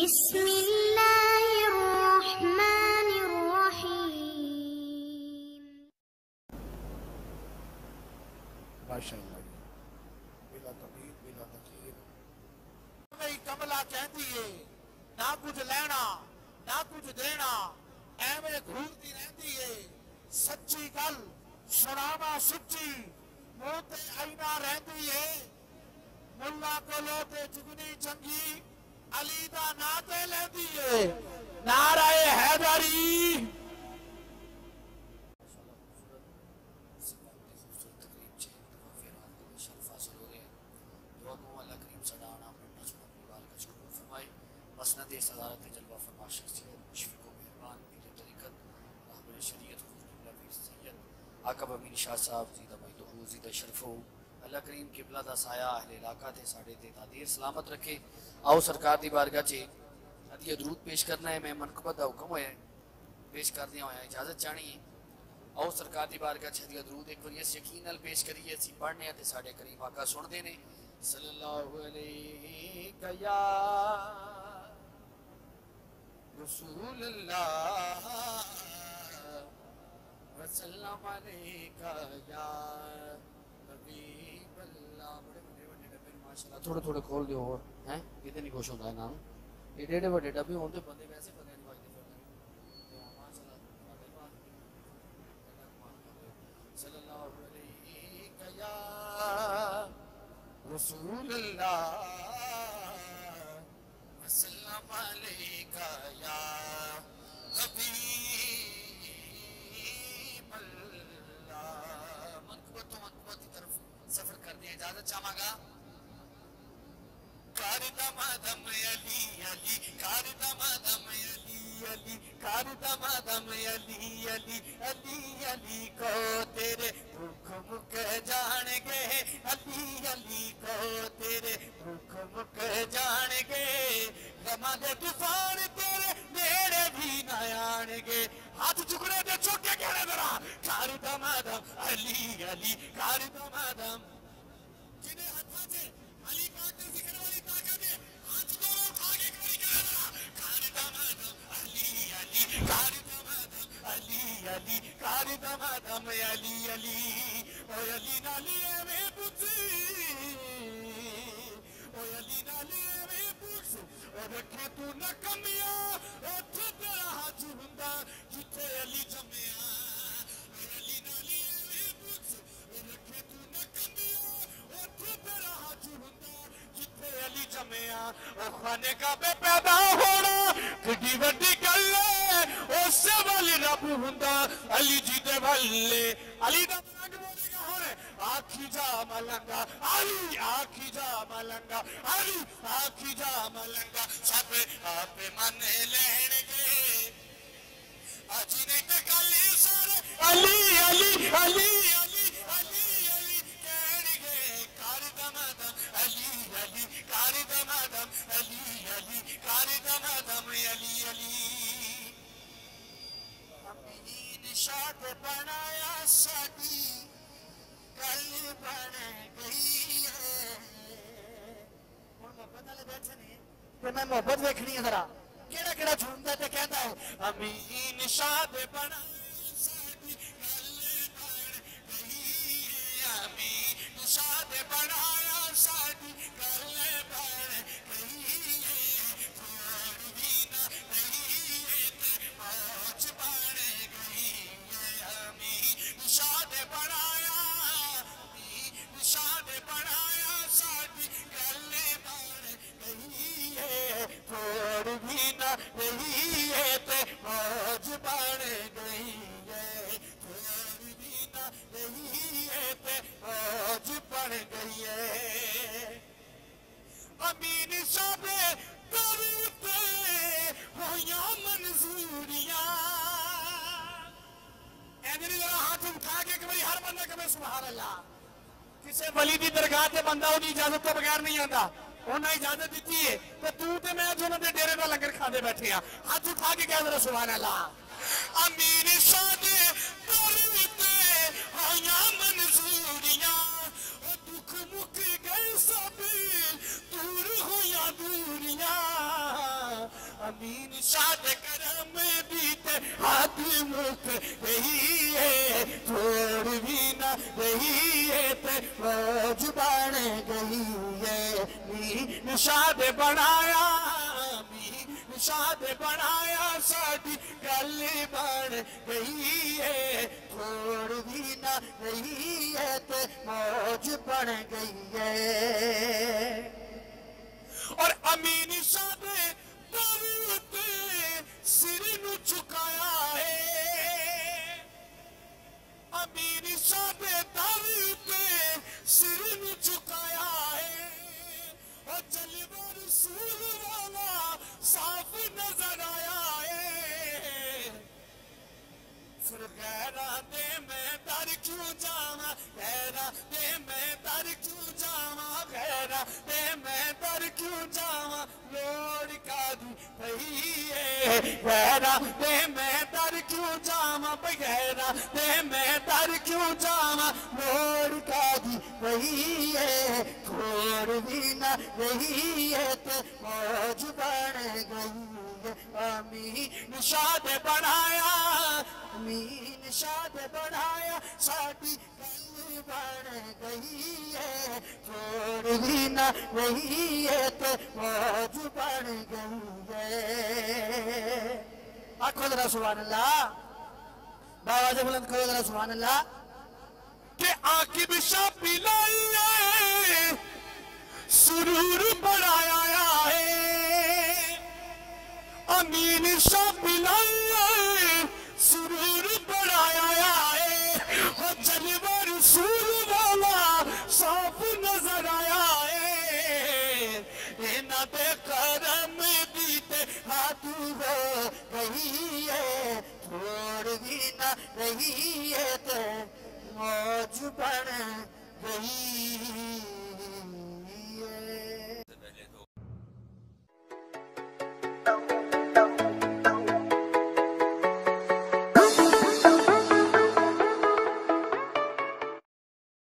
بسم الله الرحمن الرحيم. ماشاء اللہ بلا تقیر بلا تقیر نہیں کملا کہندی ہے نہ کچھ لینا نہ کچھ دینا ایویں گھومتی رہندی ہے سچی گل سناوا سچی منہ تے آئینہ رہندی ہے ملا کولو تے چگنی چنگی علی دا نا تے لیندی ہے نعرہ حیدری مسند صدارت جلوہ فرما شخصیت مشفق و مہربان پیر طریقت رہبر شریعت حضور قبلہ پیر سید عاقب امین شاہ صاحب زیدہ مجدہ زیدہ شرفو اللہ کریم قبلہ دا سایہ اہل علاقہ تے ساڑھے تے تعدیر سلامت رکھے آؤ سرکار دی بارگاہ چے ہدیہ درود پیش کرنا ہے میں منقبت دا حکم ہویا ہے پیش کر دیا ہویا اجازت چاہنی ہے آؤ سرکار دی بارگاہ چے ہدیہ درود ایک وریس یقین نال پیش کریے اسی پڑھنے ہیں تے ساڑھے کریم آقا سن دینے صلی اللہ علیہ یا رسول اللہ وسلم علیکہ یا حبیب اللہ بڑے بڑے بڑے ڈبے ماشاءاللہ تھوڑے تھوڑے کھول دیو اور ہیں کتے نہیں خوش ہوتا ہے نام یہ ڈیڑے بڑے ڈبے ہوتے بندے ویسے پتہ نہیں بھائی ماشاءاللہ صلی اللہ علیکہ یا رسول اللہ وسلم علیکہ یا حبیب اللہ منقبت و منقبت کی طرف سفر کرنے اجازت چاہاں گا کاردم آدم علی علی کاردم آدم علی علی کاردم آدم علی علی علی علی کو تیرے بھوک مک جان گے علی علی کو تیرے بھوک مک جان گے غماں دے طوفان تیرے نیڑے بھی نہ آن گے ہاتھ چکنے دے چوکے کہنے ذرا کاردم آدم علی علی کاردم آدم جنہیں ہتھا سے علی پاک نے ذکر والی طاقت ہے ہاتھ دونوں اٹھا کے کھڑی کرے ذرا کاردم آدم علی علی کاردم آدم علی علی کاردم آدم علی علی او علی نالی میں پوچھی او علی نالی میں پوچھ او رکھے تو نہ کمیا اتھے تیرا حج ہوندا جتھے علی جمیا او علی نالی میں پوچھ او رکھے تو نہ کمیا اتھے تیرا حج ہوندا جتھے علی جمیا او خانے کعبے پیدا ہونا کڈی وڈی گل ہے اس سے والی رب ہوندا علی جی دے والے علی دا رنگ بولے گا ہونے آکھی جا ملنگا علی آکھی جا ملنگا علی آکھی جا ملنگا سب آپ من لین گے آجی نے تکالی سارے علی علی علی علی علی علی کہن گے کاردم آدم علی علی کاردم آدم علی علی کاردم آدم علی علی امین شاد بنایا ساڈی گل بن گئی ہے محبت والے بیٹھے نہیں کہ میں محبت دیکھنی ہے ذرا کیڑا کیڑا جھومدا تے کہندا ہے امین شاد بنایا ساڈی گل بن گئی ہے امین شاد بنایا ساڈی گل بن گئی ہے تھوڑی بھی نہ رہی ہے تے موج بن گئی ہے امین شاد بنایا امین شاد بنایا ساڈی گل بن گئی ہے تھوڑی بھی نہ رہی ہے تے موج بن گئی ہے تھوڑی بھی نہ رہی ہے تے موج بن گئی ہے امین صاحب کرتے ہویاں منظوریاں ایندری ذرا ہاتھ اٹھا کے ایک باری ہر بندہ کہے سبحان اللہ کسے ولی دی درگاہ تے بندہ اودی اجازت تو بغیر نہیں آندا انہاں اجازت دیتی ہے تو تے میں جنہاں دے ڈیرے دا لنگر کھاندے بیٹھے ہیں ہاتھ اٹھا کے کہہ ذرا سبحان اللہ امین صاحب کرتے ہویاں منظوریاں دکھ مک گئے سب دور ہویاں دوریاں امین شاہ دے کرم بھی تے ہاتھ مک رہی ہے تھوڑ بھی نہ رہی ہے تے موج بن گئی ہے امین شاہ دے بنایا امین شاہ دے بنایا ساڈی گل بن گئی ہے تھوڑ بھی نہ رہی ہے تے موج بن گئی ہے اور امین شاہ دے در تے سر نو چکایا ہے امین شاہ دے در تے سر نو چکایا ہے اور جلوہ رسول والا صاف نظر آیا ہے پھر غیرہ دے میں در کیوں جاواں غیرہ دے میں در کیوں جاواں غیرہ دے میں در کیوں جاواں لوڑ کادی پئی ہے غیرہ دے میں در کیوں جاواں غیرہ دے میں در کیوں جاواں لوڑ کادی پئی ہے تھوڑ بھی نہ رہی ہے تے موج بن گئی امین شاہ دے بنایا امین شاہ دے بنایا ساڈی گل بن گئی ہے تھوڑ بھی نہ رہی ہے تے موج بن گئی ہے آکھو ذرا سبحان اللہ باواز بلند کرو ذرا سبحان اللہ کہ عاقب شاہ پلائیے سرور بڑھایا ہے امین شاہ پلائیے سرور بڑھایا ہے اور جلوہ رسول والا صاف نظر آیا ہے انہاں دے کرم بھی تے ہاتھ ہو گئی ہے تھوڑ بھی نہ رہی ہے تے موج بن گئی